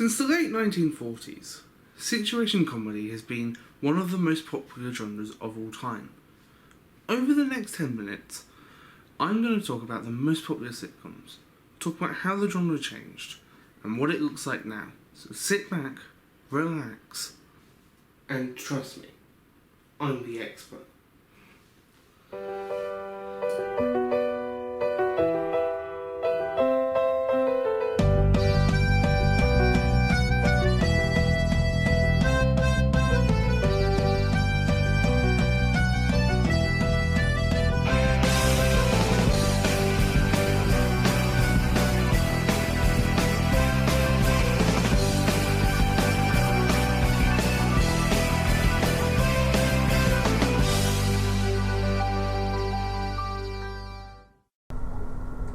Since the late 1940s, situation comedy has been one of the most popular genres of all time. Over the next 10 minutes, I'm going to talk about the most popular sitcoms, talk about how the genre changed, and what it looks like now. So sit back, relax, and trust me, I'm the expert.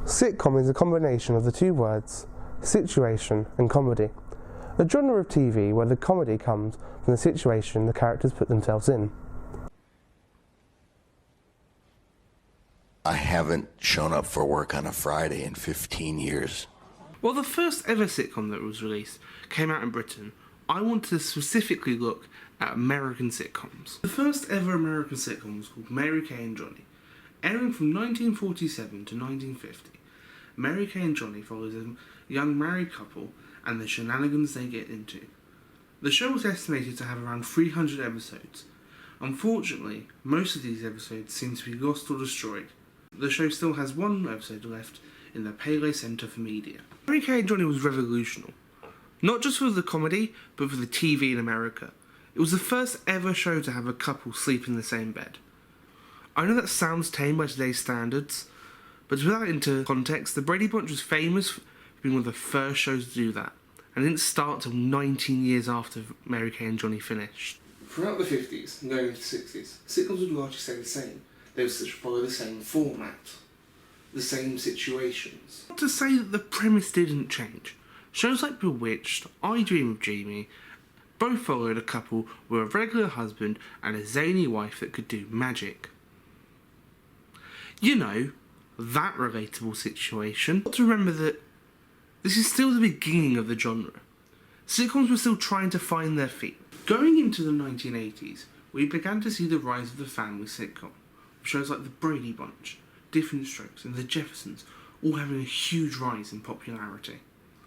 Sitcom is a combination of the two words situation and comedy, a genre of TV where the comedy comes from the situation the characters put themselves in. I haven't shown up for work on a Friday in 15 years. While the first ever sitcom that was released came out in Britain, I wanted to specifically look at American sitcoms. The first ever American sitcom was called Mary Kay and Johnny. Airing from 1947 to 1950, Mary Kay and Johnny follows a young married couple and the shenanigans they get into. The show was estimated to have around 300 episodes. Unfortunately, most of these episodes seem to be lost or destroyed. The show still has one episode left in the Paley Center for Media. Mary Kay and Johnny was revolutionary, not just for the comedy, but for the TV in America. It was the first ever show to have a couple sleep in the same bed. I know that sounds tame by today's standards, but to put that into context, the Brady Bunch was famous for being one of the first shows to do that, and it didn't start till 19 years after Mary Kay and Johnny finished. Throughout the 50s and going into the 60s, sitcoms would largely stay the same. They would follow the same format, the same situations. Not to say that the premise didn't change. Shows like Bewitched, I Dream of Jeannie, both followed a couple with a regular husband and a zany wife that could do magic. You know, that relatable situation. Got to remember that this is still the beginning of the genre. Sitcoms were still trying to find their feet. Going into the 1980s, we began to see the rise of the family sitcom. Shows like The Brady Bunch, Diff'rent Strokes and The Jeffersons all having a huge rise in popularity.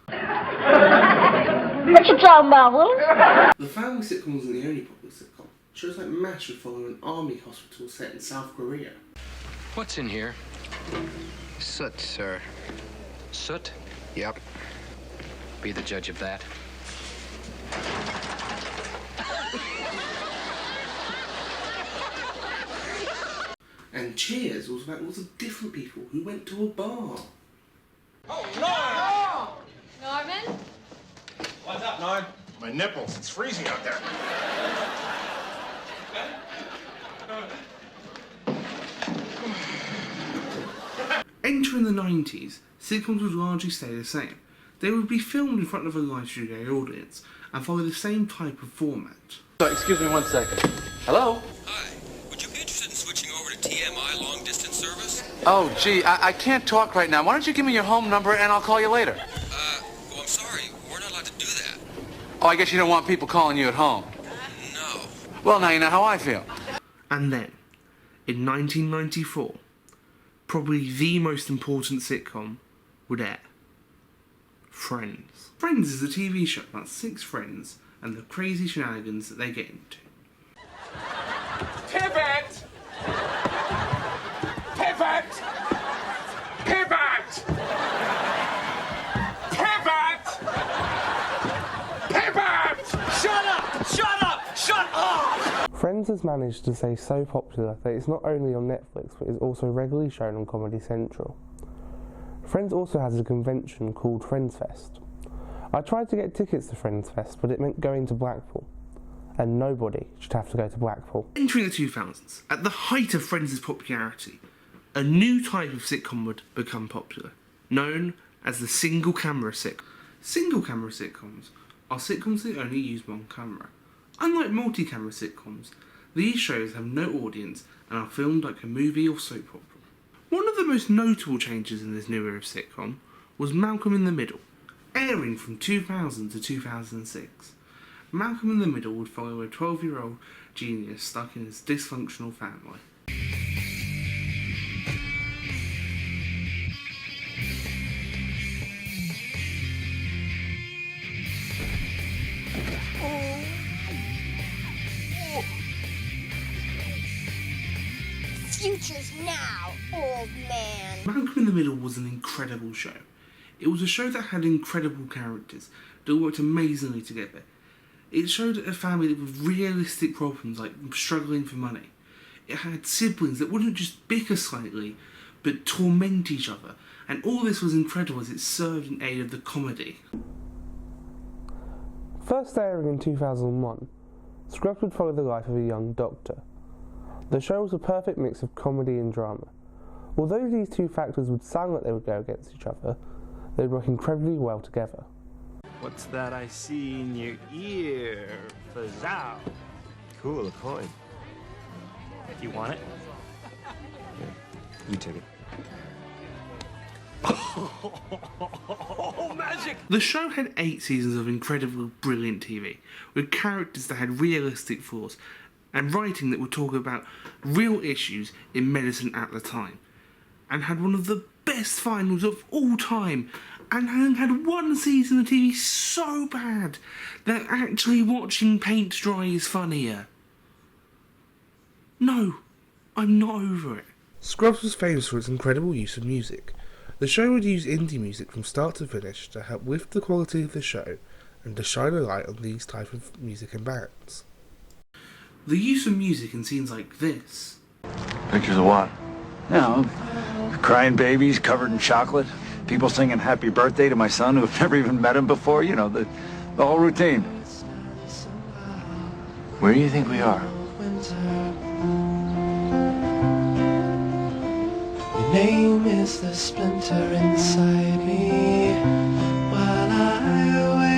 What you talking about, Willis? The family sitcom wasn't the only popular sitcom. Shows like MASH would follow an army hospital set in South Korea. What's in here? Soot, sir. Soot? Yep. Be the judge of that. And Cheers was about lots of different people who went to a bar. Oh, Norman? what's up, Norm? My nipples, it's freezing out there. Entering the 90s, sitcoms would largely stay the same. They would be filmed in front of a live studio audience and follow the same type of format. Excuse me 1 second. Hello? Hi. Would you be interested in switching over to TMI long distance service? Oh, gee, I can't talk right now. Why don't you give me your home number and I'll call you later? Well, I'm sorry. We're not allowed to do that. Oh, I guess you don't want people calling you at home. No. Well, now you know how I feel. And then, in 1994, probably the most important sitcom would air. Friends. Friends is a TV show about 6 friends and the crazy shenanigans that they get into. Pivot! Pivot! Pivot! Pivot! Pivot! Shut up! Shut up! Shut up! Friends has managed to stay so popular that it's not only on Netflix but is also regularly shown on Comedy Central. Friends also has a convention called Friends Fest. I tried to get tickets to Friends Fest, but it meant going to Blackpool, and nobody should have to go to Blackpool. Entering the 2000s, at the height of Friends' popularity, a new type of sitcom would become popular, known as the single-camera sitcom. Single-camera sitcoms are sitcoms that only use one camera. Unlike multi-camera sitcoms, these shows have no audience and are filmed like a movie or soap opera. One of the most notable changes in this new era of sitcom was Malcolm in the Middle. Airing from 2000 to 2006, Malcolm in the Middle would follow a 12-year-old genius stuck in his dysfunctional family. Future's now, old man. Malcolm in the Middle was an incredible show. It was a show that had incredible characters that worked amazingly together. It showed a family with realistic problems like struggling for money. It had siblings that wouldn't just bicker slightly, but torment each other. And all this was incredible as it served in aid of the comedy. First airing in 2001, Scrubs would follow the life of a young doctor. The show was a perfect mix of comedy and drama. Although these two factors would sound like they would go against each other, they'd work incredibly well together. What's that I see in your ear? Fazal. Cool, a coin. Do you want it? Here, you take it. Oh, magic! The show had 8 seasons of incredibly brilliant TV, with characters that had realistic flaws, and writing that would talk about real issues in medicine at the time, and had one of the best finals of all time, and had one season of TV so bad that actually watching paint dry is funnier. No, I'm not over it. Scrubs was famous for its incredible use of music. The show would use indie music from start to finish to help lift the quality of the show and to shine a light on these type of music and bands. The use of music in scenes like this. Pictures of what? You know, crying babies covered in chocolate, people singing happy birthday to my son who've never even met him before, you know, the whole routine. Where do you think we are? Your name is the splinter inside me while I wait.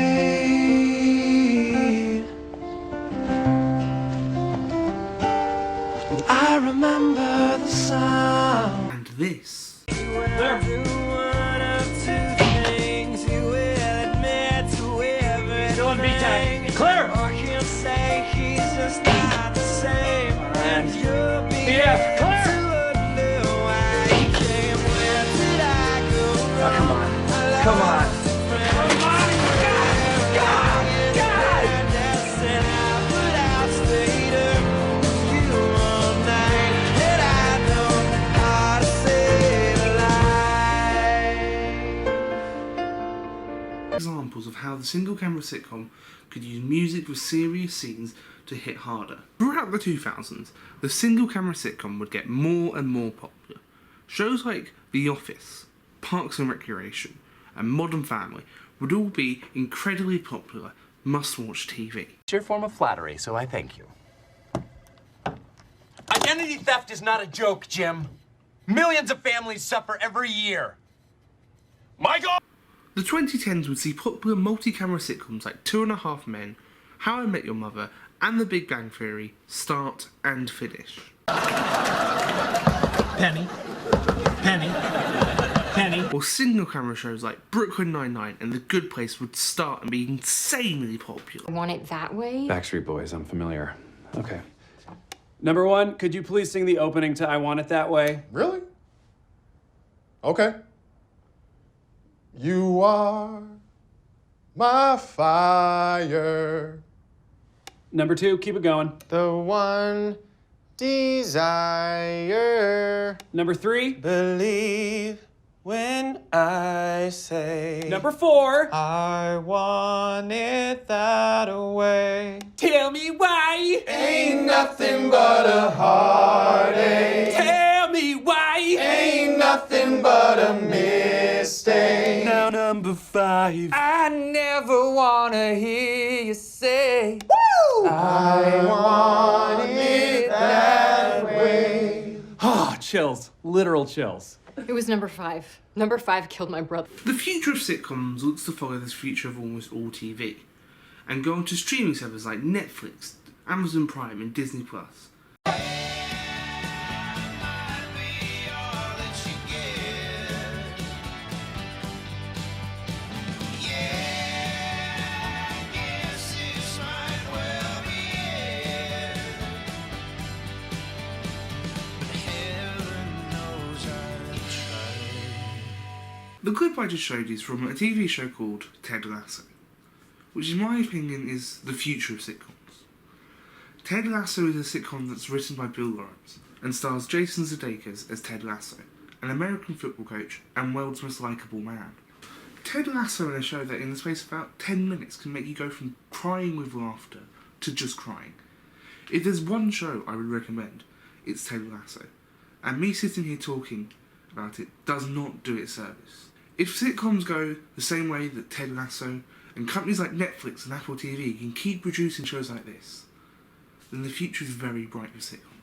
I remember the sound. And this. Clear! Yeah, clear! Oh, come on. Come on. Come on! God! Examples of how the single camera sitcom could use music with serious scenes to hit harder. Throughout the 2000s, the single camera sitcom would get more and more popular. Shows like The Office, Parks and Recreation, and Modern Family would all be incredibly popular, must-watch TV. It's your form of flattery, so I thank you. Identity theft is not a joke, Jim. Millions of families suffer every year. My God! The 2010s would see popular multi-camera sitcoms like 2.5 Men, How I Met Your Mother, and The Big Bang Theory start and finish. Penny. Or single camera shows like Brooklyn Nine-Nine and The Good Place would start and be insanely popular. I want it that way? Backstreet Boys, I'm familiar. Okay. Number 1, could you please sing the opening to I Want It That Way? Really? Okay. You are my fire. Number 2, keep it going. The one desire. Number 3. Believe when I say. Number 4. I want it that way. Tell me why. Ain't nothing but a heartache. Tell me why. Ain't nothing but a mistake. Now number 5. I never wanna hear you say, Woo! I want it that way. Ah, chills. Literal chills. It was number 5. Number 5 killed my brother. The future of sitcoms looks to follow this future of almost all TV, and go on to streaming services like Netflix, Amazon Prime, and Disney+. yeah. The clip I just showed you is from a TV show called Ted Lasso, which in my opinion is the future of sitcoms. Ted Lasso is a sitcom that's written by Bill Lawrence and stars Jason Sudeikis as Ted Lasso, an American football coach and world's most likeable man. Ted Lasso is a show that in the space of about 10 minutes can make you go from crying with laughter to just crying. If there's one show I would recommend, it's Ted Lasso, and me sitting here talking about it does not do it service. If sitcoms go the same way that Ted Lasso and companies like Netflix and Apple TV can keep producing shows like this, then the future is very bright for sitcoms.